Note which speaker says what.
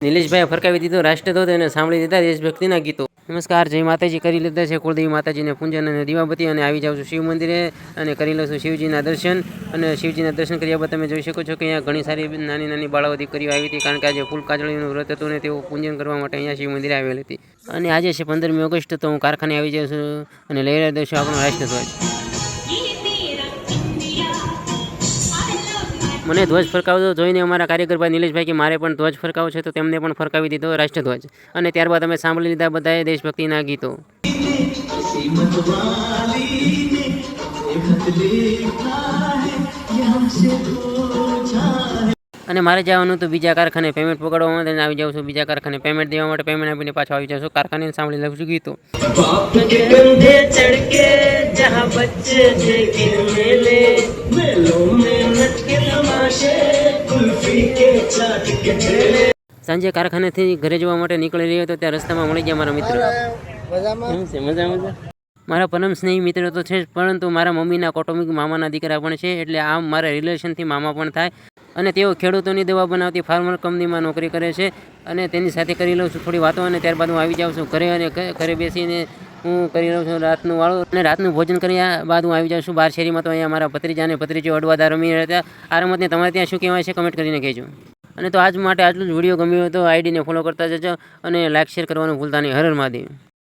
Speaker 1: નિલેશભાઈએ ફરકાવી દીધો રાષ્ટ્રધ્વજ અને સાંભળી દીધા દેશભક્તિના ગીતો। નમસ્કાર, જય માતાજી કરી લીધા છે કુળદેવી માતાજીને પૂજન અને દીવાબત્તી અને આવી જાઉં છું શિવ મંદિરે અને કરી લઉં છું શિવજીના દર્શન। અને શિવજીના દર્શન કર્યા બાદ તમે જોઈ શકો છો કે અહીંયા ઘણી સારી નાની નાની બાળાઓ દીકરીઓ આવી હતી, કારણ કે આજે ફૂલ કાજળીનું વ્રત હતું ને તેઓ પૂજન કરવા માટે અહીંયા શિવ મંદિરે આવેલી હતી। અને આજે છે 15મી ઓગસ્ટ, તો હું કારખાને આવી જાઉં છું અને લઈ દઉં છું આપણો રાષ્ટ્રધ્વજ। મને ધ્વજ ફરકાવતો જોઈને અમારા કારીગરભાઈ નિલેશભાઈ કે મારે પણ ધ્વજ ફરકાવો છે, તો તેમને પણ ફરકાવી દીધો રાષ્ટ્રધ્વજ। અને ત્યારબાદ અમે સાંભળી લીધા બધાએ દેશભક્તિના ગીતો। અને મારે જવાનું તો બીજા કારખાને પેમેન્ટ પકડવા માટે આવી જાઉં છું બીજા કારખાને પેમેન્ટ દેવા માટે, પેમેન્ટ આપીને પાછો આવી જાઉં છું કારખાને, સાંભળી લઉં છું ગીતો। સાંજે કારખાનેથી ઘરે જવા માટે નીકળી રહ્યો હતો, ત્યાં રસ્તામાં મળી ગયા મારા મિત્ર। મજા મારા પરમ સ્નેહી મિત્ર તો છે જ, પરંતુ મારા મમ્મીના કૌટુંબિક મામાના દીકરા પણ છે, એટલે આમ મારા રિલેશનથી મામા પણ થાય। અને તેઓ ખેડૂતોની દવા બનાવતી ફાર્મર કંપનીમાં નોકરી કરે છે, અને તેની સાથે કરી લઉં છું થોડી વાતો, અને ત્યારબાદ હું આવી જાઉં છું ઘરે, અને ઘરે બેસીને હું કરી લઉં છું રાતનું વાળું, અને રાતનું ભોજન કર્યા બાદ હું આવી જાઉં છું બહાર શેરીમાં। તો અહીંયા મારા ભત્રીજા અને ભત્રીજો અડવાદા રમી રહ્યા હતા। આ રમતને તમારે ત્યાં શું કહેવાય છે કમેન્ટ કરીને કહેજો। અને તો આજ માટે આટલું જ, વિડીયો ગમ્યો હોય તો આઈડીને ફોલો કરતા જજો અને લાઇક શેર કરવાનું ભૂલતા નહીં। હર હર મહાદેવ।